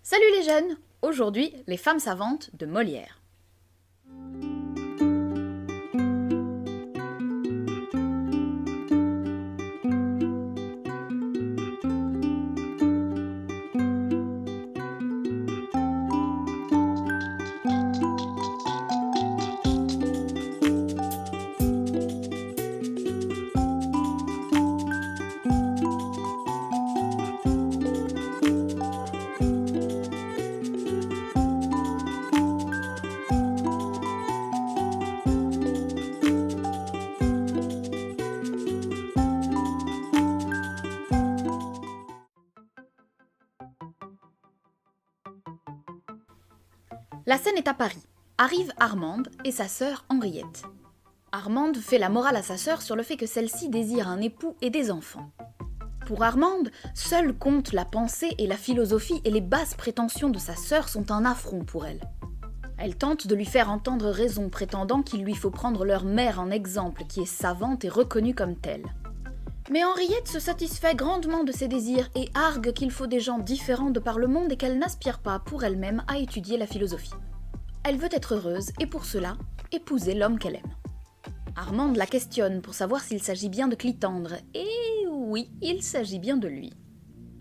Salut les jeunes! Aujourd'hui, les femmes savantes de Molière. La scène est à Paris. Arrive Armande et sa sœur Henriette. Armande fait la morale à sa sœur sur le fait que celle-ci désire un époux et des enfants. Pour Armande, seuls comptent la pensée et la philosophie et les basses prétentions de sa sœur sont un affront pour elle. Elle tente de lui faire entendre raison, prétendant qu'il lui faut prendre leur mère en exemple, qui est savante et reconnue comme telle. Mais Henriette se satisfait grandement de ses désirs et argue qu'il faut des gens différents de par le monde et qu'elle n'aspire pas pour elle-même à étudier la philosophie. Elle veut être heureuse et pour cela, épouser l'homme qu'elle aime. Armande la questionne pour savoir s'il s'agit bien de Clitandre, et oui, il s'agit bien de lui.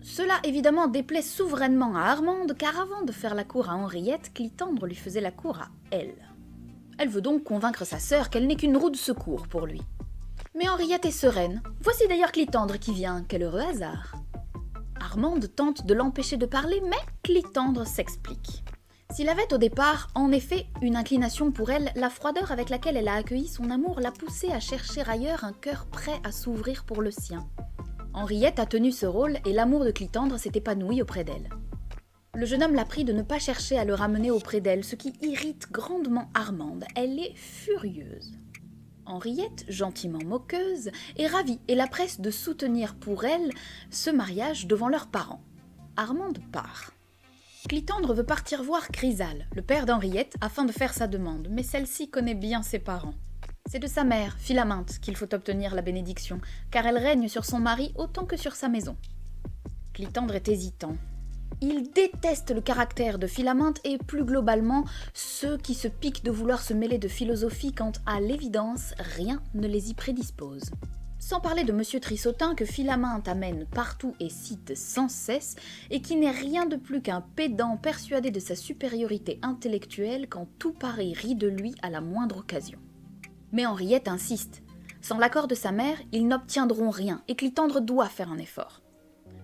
Cela évidemment déplaît souverainement à Armande, car avant de faire la cour à Henriette, Clitandre lui faisait la cour à elle. Elle veut donc convaincre sa sœur qu'elle n'est qu'une roue de secours pour lui. Mais Henriette est sereine. Voici d'ailleurs Clitandre qui vient, quel heureux hasard. Armande tente de l'empêcher de parler, mais Clitandre s'explique. S'il avait au départ, en effet, une inclination pour elle, la froideur avec laquelle elle a accueilli son amour l'a poussée à chercher ailleurs un cœur prêt à s'ouvrir pour le sien. Henriette a tenu ce rôle et l'amour de Clitandre s'est épanoui auprès d'elle. Le jeune homme l'a prie de ne pas chercher à le ramener auprès d'elle, ce qui irrite grandement Armande. Elle est furieuse. Henriette, gentiment moqueuse, est ravie et la presse de soutenir pour elle ce mariage devant leurs parents. Armande part. Clitandre veut partir voir Chrysale, le père d'Henriette, afin de faire sa demande, mais celle-ci connaît bien ses parents. C'est de sa mère, Philaminte, qu'il faut obtenir la bénédiction, car elle règne sur son mari autant que sur sa maison. Clitandre est hésitant. Il déteste le caractère de Philaminte et plus globalement ceux qui se piquent de vouloir se mêler de philosophie quand à l'évidence rien ne les y prédispose. Sans parler de Monsieur Trissotin que Philaminte amène partout et cite sans cesse et qui n'est rien de plus qu'un pédant persuadé de sa supériorité intellectuelle quand tout Paris rit de lui à la moindre occasion. Mais Henriette insiste. Sans l'accord de sa mère, ils n'obtiendront rien et Clitandre doit faire un effort.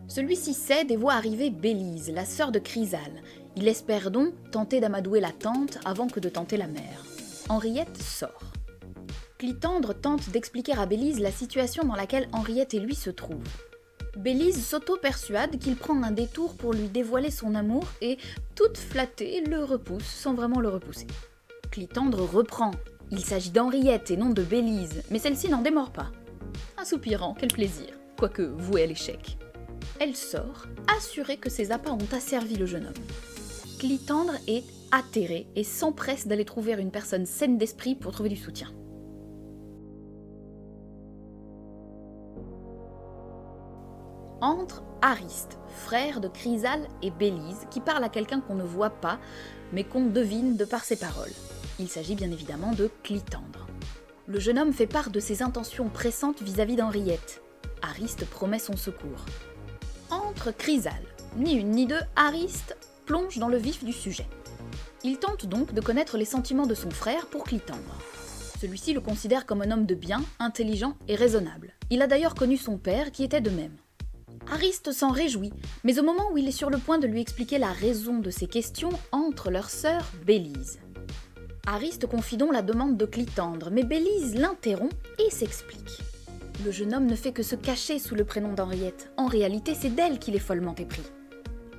Celui-ci cède et voit arriver Bélise, la sœur de Chrysale. Il espère donc tenter d'amadouer la tante avant que de tenter la mère. Henriette sort. Clitandre tente d'expliquer à Bélise la situation dans laquelle Henriette et lui se trouvent. Bélise s'auto-persuade qu'il prend un détour pour lui dévoiler son amour et, toute flattée, le repousse sans vraiment le repousser. Clitandre reprend. Il s'agit d'Henriette et non de Bélise, mais celle-ci n'en démord pas. Un soupirant, quel plaisir, quoique voué à l'échec. Elle sort, assurée que ses appâts ont asservi le jeune homme. Clitandre est atterré et s'empresse d'aller trouver une personne saine d'esprit pour trouver du soutien. Entre Ariste, frère de Chrysale et Bélise, qui parle à quelqu'un qu'on ne voit pas, mais qu'on devine de par ses paroles. Il s'agit bien évidemment de Clitandre. Le jeune homme fait part de ses intentions pressantes vis-à-vis d'Henriette. Ariste promet son secours. Entre Chrysale, ni une ni deux, Ariste plonge dans le vif du sujet. Il tente donc de connaître les sentiments de son frère pour Clitandre. Celui-ci le considère comme un homme de bien, intelligent et raisonnable. Il a d'ailleurs connu son père qui était de même. Ariste s'en réjouit, mais au moment où il est sur le point de lui expliquer la raison de ses questions, entre leur sœur Bélise. Ariste confie donc la demande de Clitandre, mais Bélise l'interrompt et s'explique. Le jeune homme ne fait que se cacher sous le prénom d'Henriette. En réalité, c'est d'elle qu'il est follement épris.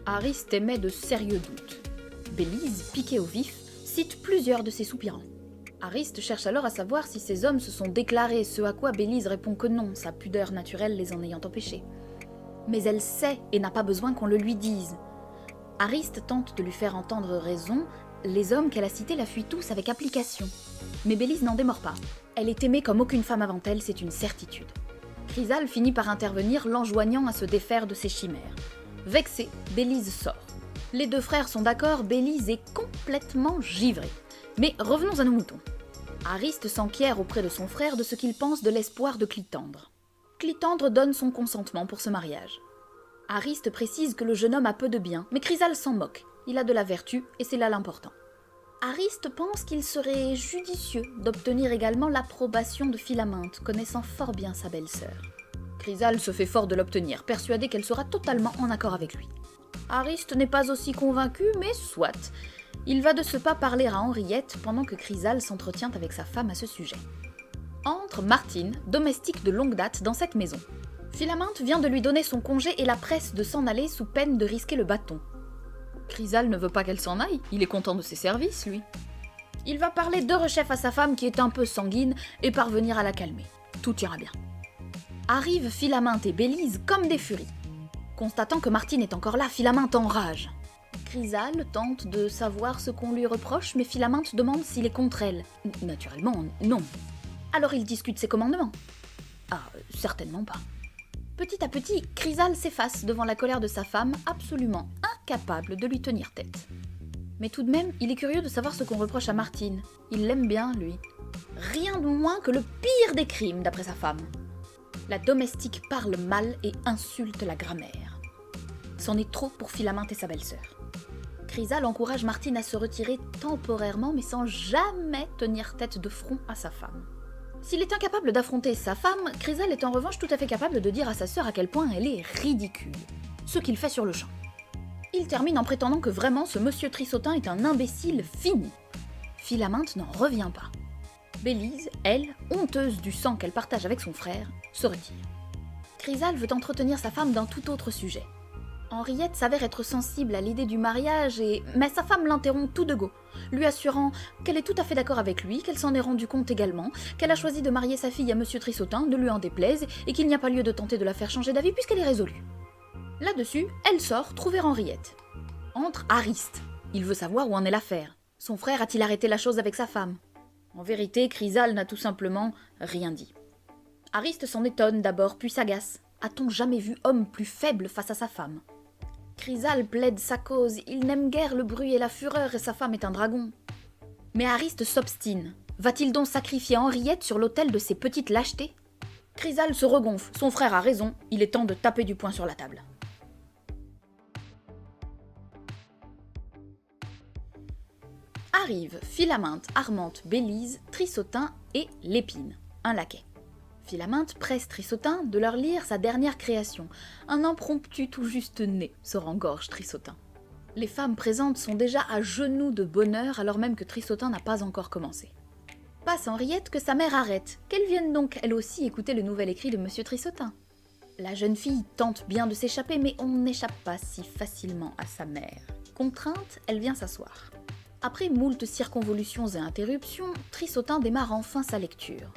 Ariste émet de sérieux doutes. Bélise, piquée au vif, cite plusieurs de ses soupirants. Ariste cherche alors à savoir si ces hommes se sont déclarés, ce à quoi Bélise répond que non, sa pudeur naturelle les en ayant empêchés. Mais elle sait et n'a pas besoin qu'on le lui dise. Ariste tente de lui faire entendre raison, les hommes qu'elle a cités la fuient tous avec application. Mais Bélise n'en démord pas. Elle est aimée comme aucune femme avant elle, c'est une certitude. Chrysale finit par intervenir, l'enjoignant à se défaire de ses chimères. Vexée, Bélise sort. Les deux frères sont d'accord, Bélise est complètement givrée. Mais revenons à nos moutons. Ariste s'enquiert auprès de son frère de ce qu'il pense de l'espoir de Clitandre. Clitandre donne son consentement pour ce mariage. Ariste précise que le jeune homme a peu de biens, mais Chrysale s'en moque. Il a de la vertu, et c'est là l'important. Ariste pense qu'il serait judicieux d'obtenir également l'approbation de Philaminthe, connaissant fort bien sa belle-sœur. Chrysale se fait fort de l'obtenir, persuadée qu'elle sera totalement en accord avec lui. Ariste n'est pas aussi convaincu, mais soit. Il va de ce pas parler à Henriette pendant que Chrysale s'entretient avec sa femme à ce sujet. Entre Martine, domestique de longue date dans cette maison. Philaminthe vient de lui donner son congé et la presse de s'en aller sous peine de risquer le bâton. Chrysale ne veut pas qu'elle s'en aille, il est content de ses services, lui. Il va parler de rechef à sa femme qui est un peu sanguine et parvenir à la calmer. Tout ira bien. Arrivent Philaminthe et Bélise comme des furies. Constatant que Martine est encore là, Philaminthe enrage. Chrysale tente de savoir ce qu'on lui reproche, mais Philaminthe demande s'il est contre elle. Naturellement, non. Alors il discute ses commandements. Ah, certainement pas. Petit à petit, Chrysale s'efface devant la colère de sa femme, absolument incapable de lui tenir tête. Mais tout de même, il est curieux de savoir ce qu'on reproche à Martine. Il l'aime bien, lui. Rien de moins que le pire des crimes, d'après sa femme. La domestique parle mal et insulte la grammaire. C'en est trop pour Philaminthe et sa belle-sœur. Chrysale encourage Martine à se retirer temporairement, mais sans jamais tenir tête de front à sa femme. S'il est incapable d'affronter sa femme, Chrysale est en revanche tout à fait capable de dire à sa sœur à quel point elle est ridicule. Ce qu'il fait sur le champ. Il termine en prétendant que vraiment ce monsieur Trissotin est un imbécile fini. Philaminthe n'en revient pas. Bélise, elle, honteuse du sang qu'elle partage avec son frère, se retire. Chrysale veut entretenir sa femme d'un tout autre sujet. Henriette s'avère être sensible à l'idée du mariage, mais sa femme l'interrompt tout de go, lui assurant qu'elle est tout à fait d'accord avec lui, qu'elle s'en est rendue compte également, qu'elle a choisi de marier sa fille à monsieur Trissotin, ne lui en déplaise, et qu'il n'y a pas lieu de tenter de la faire changer d'avis puisqu'elle est résolue. Là-dessus, elle sort trouver Henriette. Entre Ariste. Il veut savoir où en est l'affaire. Son frère a-t-il arrêté la chose avec sa femme? En vérité, Chrysale n'a tout simplement rien dit. Ariste s'en étonne d'abord, puis s'agace. A-t-on jamais vu homme plus faible face à sa femme? Chrysale plaide sa cause, il n'aime guère le bruit et la fureur et sa femme est un dragon. Mais Ariste s'obstine. Va-t-il donc sacrifier Henriette sur l'autel de ses petites lâchetés? Chrysale se regonfle, son frère a raison, il est temps de taper du poing sur la table. Arrivent Philaminthe, Armante, Bélise, Trissotin et Lépine, un laquais. Philaminthe presse Trissotin de leur lire sa dernière création. Un impromptu tout juste né, se rengorge Trissotin. Les femmes présentes sont déjà à genoux de bonheur alors même que Trissotin n'a pas encore commencé. Passe Henriette que sa mère arrête, qu'elle vienne donc elle aussi écouter le nouvel écrit de monsieur Trissotin. La jeune fille tente bien de s'échapper mais on n'échappe pas si facilement à sa mère. Contrainte, elle vient s'asseoir. Après moult circonvolutions et interruptions, Trissotin démarre enfin sa lecture.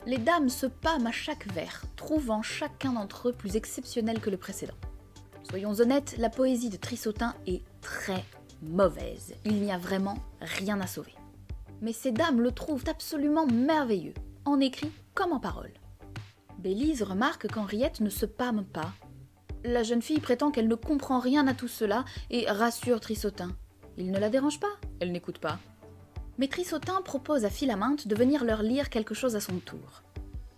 Les dames se pâment à chaque vers, trouvant chacun d'entre eux plus exceptionnel que le précédent. Soyons honnêtes, la poésie de Trissotin est très mauvaise. Il n'y a vraiment rien à sauver. Mais ces dames le trouvent absolument merveilleux, en écrit comme en parole. Bélise remarque qu'Henriette ne se pâme pas. La jeune fille prétend qu'elle ne comprend rien à tout cela et rassure Trissotin. Il ne la dérange pas, elle n'écoute pas. Mais Trissotin propose à Philaminthe de venir leur lire quelque chose à son tour.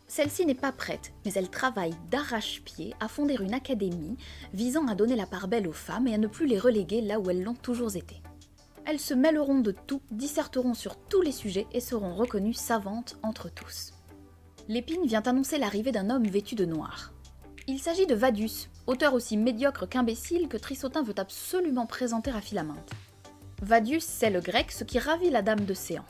Celle-ci n'est pas prête, mais elle travaille d'arrache-pied à fonder une académie visant à donner la part belle aux femmes et à ne plus les reléguer là où elles l'ont toujours été. Elles se mêleront de tout, disserteront sur tous les sujets et seront reconnues savantes entre tous. Lépine vient annoncer l'arrivée d'un homme vêtu de noir. Il s'agit de Vadius, auteur aussi médiocre qu'imbécile que Trissotin veut absolument présenter à Philaminthe. Vadius sait le grec, ce qui ravit la dame de Séan.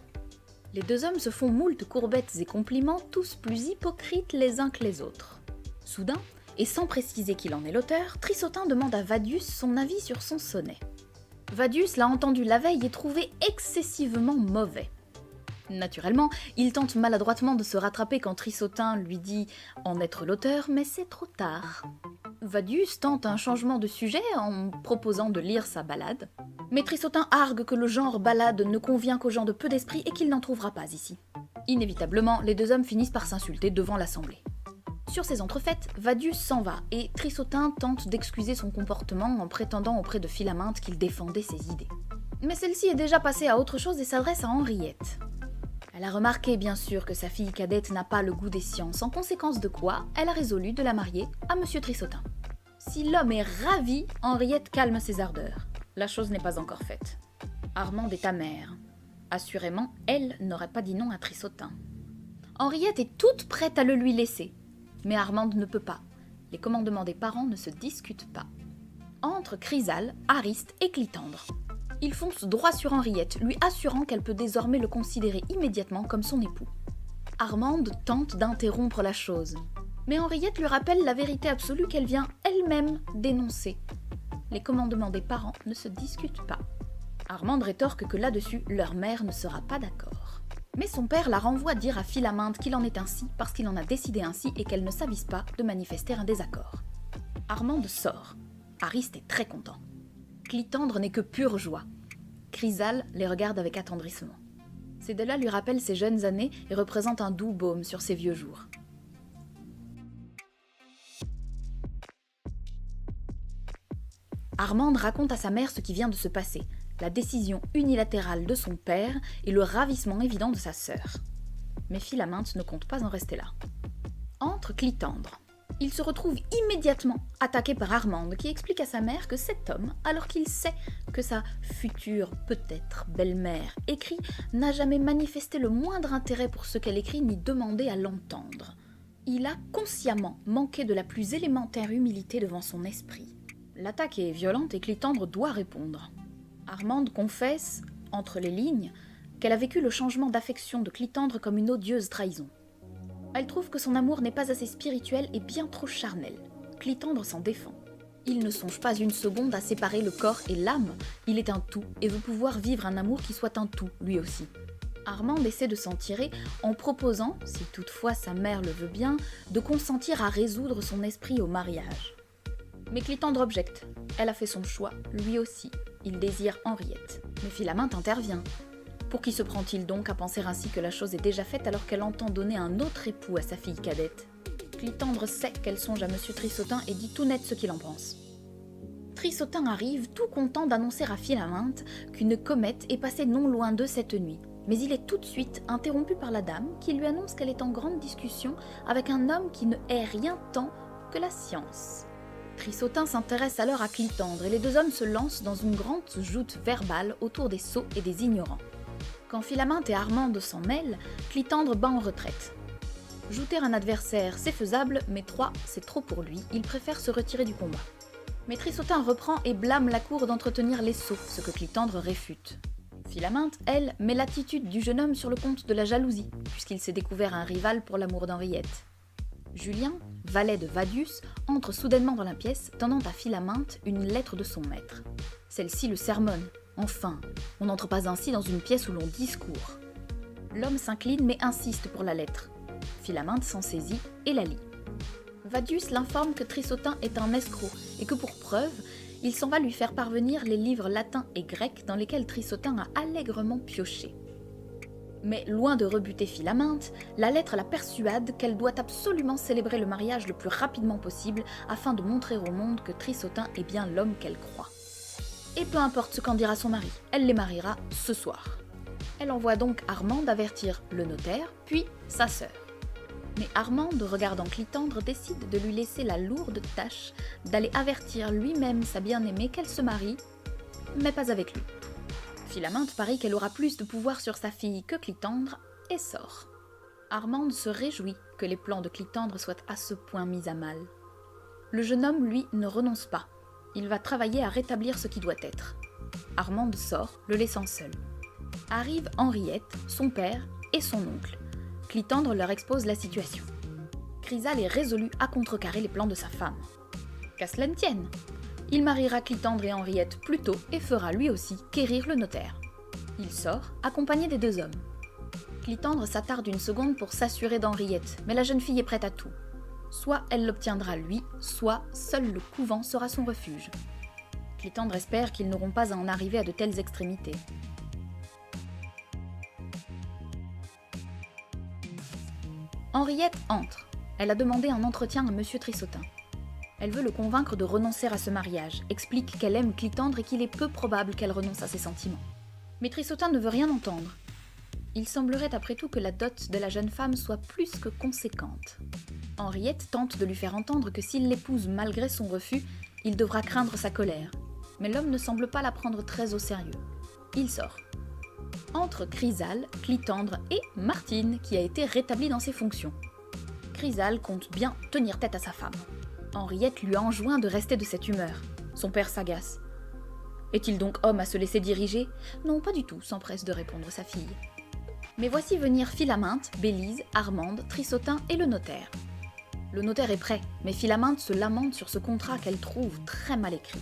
Les deux hommes se font moult courbettes et compliments, tous plus hypocrites les uns que les autres. Soudain, et sans préciser qu'il en est l'auteur, Trissotin demande à Vadius son avis sur son sonnet. Vadius l'a entendu la veille et trouvé excessivement mauvais. Naturellement, il tente maladroitement de se rattraper quand Trissotin lui dit en être l'auteur, mais c'est trop tard. Vadius tente un changement de sujet en proposant de lire sa ballade. Mais Trissotin argue que le genre ballade ne convient qu'aux gens de peu d'esprit et qu'il n'en trouvera pas ici. Inévitablement, les deux hommes finissent par s'insulter devant l'assemblée. Sur ces entrefaites, Vadius s'en va et Trissotun tente d'excuser son comportement en prétendant auprès de Philaminte qu'il défendait ses idées. Mais celle-ci est déjà passée à autre chose et s'adresse à Henriette. Elle a remarqué bien sûr que sa fille cadette n'a pas le goût des sciences, en conséquence de quoi elle a résolu de la marier à Monsieur Trissotun. Si l'homme est ravi, Henriette calme ses ardeurs. La chose n'est pas encore faite. Armande est amère. Assurément, elle n'aurait pas dit non à Trissotun. Henriette est toute prête à le lui laisser. Mais Armande ne peut pas. Les commandements des parents ne se discutent pas. Entrent Chrysale, Ariste et Clitandre. Il fonce droit sur Henriette, lui assurant qu'elle peut désormais le considérer immédiatement comme son époux. Armande tente d'interrompre la chose, mais Henriette lui rappelle la vérité absolue qu'elle vient elle-même dénoncer. Les commandements des parents ne se discutent pas. Armande rétorque que là-dessus, leur mère ne sera pas d'accord. Mais son père la renvoie dire à Philaminte qu'il en est ainsi parce qu'il en a décidé ainsi et qu'elle ne s'avise pas de manifester un désaccord. Armande sort. Ariste est très content. Clitandre n'est que pure joie. Chrysale les regarde avec attendrissement. Ces deux-là lui rappellent ses jeunes années et représentent un doux baume sur ses vieux jours. Armande raconte à sa mère ce qui vient de se passer, la décision unilatérale de son père et le ravissement évident de sa sœur. Mais Philaminte ne compte pas en rester là. Entre Clitandre. Il se retrouve immédiatement attaqué par Armande qui explique à sa mère que cet homme, alors qu'il sait que sa future, peut-être, belle-mère écrit, n'a jamais manifesté le moindre intérêt pour ce qu'elle écrit ni demandé à l'entendre. Il a consciemment manqué de la plus élémentaire humilité devant son esprit. L'attaque est violente et Clitandre doit répondre. Armande confesse, entre les lignes, qu'elle a vécu le changement d'affection de Clitandre comme une odieuse trahison. Elle trouve que son amour n'est pas assez spirituel et bien trop charnel. Clitandre s'en défend. Il ne songe pas une seconde à séparer le corps et l'âme. Il est un tout et veut pouvoir vivre un amour qui soit un tout, lui aussi. Armande essaie de s'en tirer en proposant, si toutefois sa mère le veut bien, de consentir à résoudre son esprit au mariage. Mais Clitandre objecte. Elle a fait son choix, lui aussi. Il désire Henriette. Mais Philaminte intervient. Pour qui se prend-il donc à penser ainsi que la chose est déjà faite alors qu'elle entend donner un autre époux à sa fille cadette? Clitandre sait qu'elle songe à Monsieur Trissotun et dit tout net ce qu'il en pense. Trissotun arrive tout content d'annoncer à Philaminte qu'une comète est passée non loin d'eux cette nuit. Mais il est tout de suite interrompu par la dame qui lui annonce qu'elle est en grande discussion avec un homme qui ne hait rien tant que la science. Trissotun s'intéresse alors à Clitandre et les deux hommes se lancent dans une grande joute verbale autour des sots et des ignorants. Quand Philaminte et Armande s'en mêlent, Clitandre bat en retraite. Jouter un adversaire, c'est faisable, mais 3, c'est trop pour lui, il préfère se retirer du combat. Mais Trissotun reprend et blâme la cour d'entretenir les sots, ce que Clitandre réfute. Philaminte, elle, met l'attitude du jeune homme sur le compte de la jalousie, puisqu'il s'est découvert un rival pour l'amour d'Henriette. Julien, valet de Vadius, entre soudainement dans la pièce, tendant à Philaminte une lettre de son maître. Celle-ci le sermonne. Enfin, on n'entre pas ainsi dans une pièce où l'on discourt. L'homme s'incline mais insiste pour la lettre. Philaminte s'en saisit et la lit. Vadius l'informe que Trissotun est un escroc et que pour preuve, il s'en va lui faire parvenir les livres latins et grecs dans lesquels Trissotun a allègrement pioché. Mais loin de rebuter Philaminte, la lettre la persuade qu'elle doit absolument célébrer le mariage le plus rapidement possible afin de montrer au monde que Trissotun est bien l'homme qu'elle croit. Et peu importe ce qu'en dira son mari, elle les mariera ce soir. Elle envoie donc Armande avertir le notaire, puis sa sœur. Mais Armande, regardant Clitandre, décide de lui laisser la lourde tâche d'aller avertir lui-même sa bien-aimée qu'elle se marie, mais pas avec lui. Philaminte parie qu'elle aura plus de pouvoir sur sa fille que Clitandre et sort. Armande se réjouit que les plans de Clitandre soient à ce point mis à mal. Le jeune homme, lui, ne renonce pas. Il va travailler à rétablir ce qui doit être. Armande sort, le laissant seul. Arrivent Henriette, son père et son oncle. Clitandre leur expose la situation. Chrysale est résolu à contrecarrer les plans de sa femme. Qu'à cela ne tienne, il mariera Clitandre et Henriette plus tôt et fera lui aussi quérir le notaire. Il sort, accompagné des deux hommes. Clitandre s'attarde une seconde pour s'assurer d'Henriette, mais la jeune fille est prête à tout. Soit elle l'obtiendra lui, soit seul le couvent sera son refuge. Clitandre espère qu'ils n'auront pas à en arriver à de telles extrémités. Henriette entre. Elle a demandé un entretien à Monsieur Trissotin. Elle veut le convaincre de renoncer à ce mariage, explique qu'elle aime Clitandre et qu'il est peu probable qu'elle renonce à ses sentiments. Mais Trissotin ne veut rien entendre. Il semblerait après tout que la dot de la jeune femme soit plus que conséquente. Henriette tente de lui faire entendre que s'il l'épouse malgré son refus, il devra craindre sa colère. Mais l'homme ne semble pas la prendre très au sérieux. Il sort. Entre Chrysale, Clitandre et Martine, qui a été rétablie dans ses fonctions. Chrysale compte bien tenir tête à sa femme. Henriette lui enjoint de rester de cette humeur. Son père s'agace. Est-il donc homme à se laisser diriger ? Non, pas du tout, s'empresse de répondre sa fille. Mais voici venir Philaminte, Bélise, Armande, Trissotin et le notaire. Le notaire est prêt, mais Philaminte se lamente sur ce contrat qu'elle trouve très mal écrit.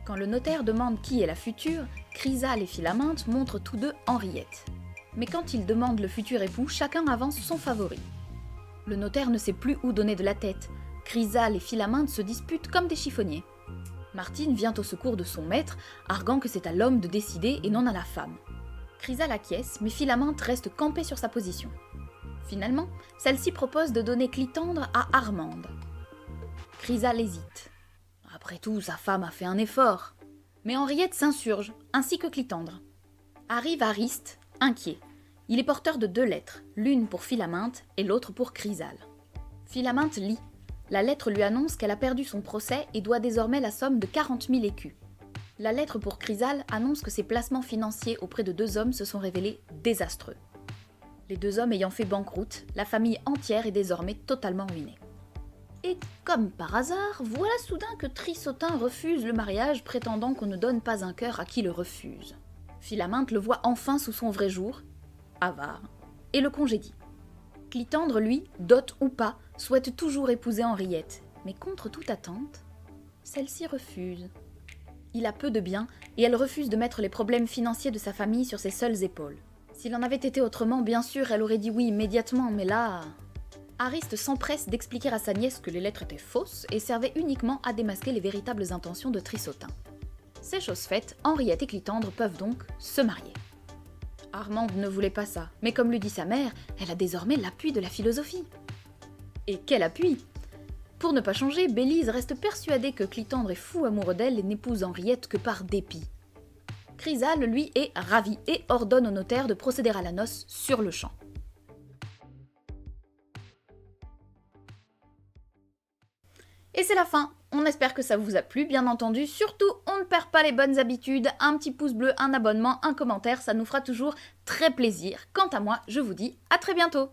Quand le notaire demande qui est la future, Chrysale et Philaminte montrent tous deux Henriette. Mais quand il demande le futur époux, chacun avance son favori. Le notaire ne sait plus où donner de la tête. Chrysale et Philaminte se disputent comme des chiffonniers. Martine vient au secours de son maître, arguant que c'est à l'homme de décider et non à la femme. Chrysale acquiesce, mais Philaminte reste campée sur sa position. Finalement, celle-ci propose de donner Clitandre à Armande. Chrysale hésite. Après tout, sa femme a fait un effort. Mais Henriette s'insurge, ainsi que Clitandre. Arrive Ariste, inquiet. Il est porteur de 2 lettres, l'une pour Philaminte et l'autre pour Chrysale. Philaminte lit. La lettre lui annonce qu'elle a perdu son procès et doit désormais la somme de 40 000 écus. La lettre pour Chrysale annonce que ses placements financiers auprès de 2 hommes se sont révélés désastreux. Les 2 hommes ayant fait banqueroute, la famille entière est désormais totalement ruinée. Et comme par hasard, voilà soudain que Trissotin refuse le mariage, prétendant qu'on ne donne pas un cœur à qui le refuse. Philaminte le voit enfin sous son vrai jour, avare, et le congédie. Clitandre, lui, dot ou pas, souhaite toujours épouser Henriette, mais contre toute attente, celle-ci refuse. Il a peu de biens, et elle refuse de mettre les problèmes financiers de sa famille sur ses seules épaules. S'il en avait été autrement, bien sûr, elle aurait dit oui immédiatement, mais là... Ariste s'empresse d'expliquer à sa nièce que les lettres étaient fausses et servaient uniquement à démasquer les véritables intentions de Trissotin. C'est chose faite, Henriette et Clitandre peuvent donc se marier. Armande ne voulait pas ça, mais comme lui dit sa mère, elle a désormais l'appui de la philosophie. Et quel appui ? Pour ne pas changer, Bélise reste persuadée que Clitandre est fou amoureux d'elle et n'épouse Henriette que par dépit. Chrysale, lui, est ravi et ordonne au notaire de procéder à la noce sur le champ. Et c'est la fin. On espère que ça vous a plu, bien entendu. Surtout, on ne perd pas les bonnes habitudes. Un petit pouce bleu, un abonnement, un commentaire, ça nous fera toujours très plaisir. Quant à moi, je vous dis à très bientôt.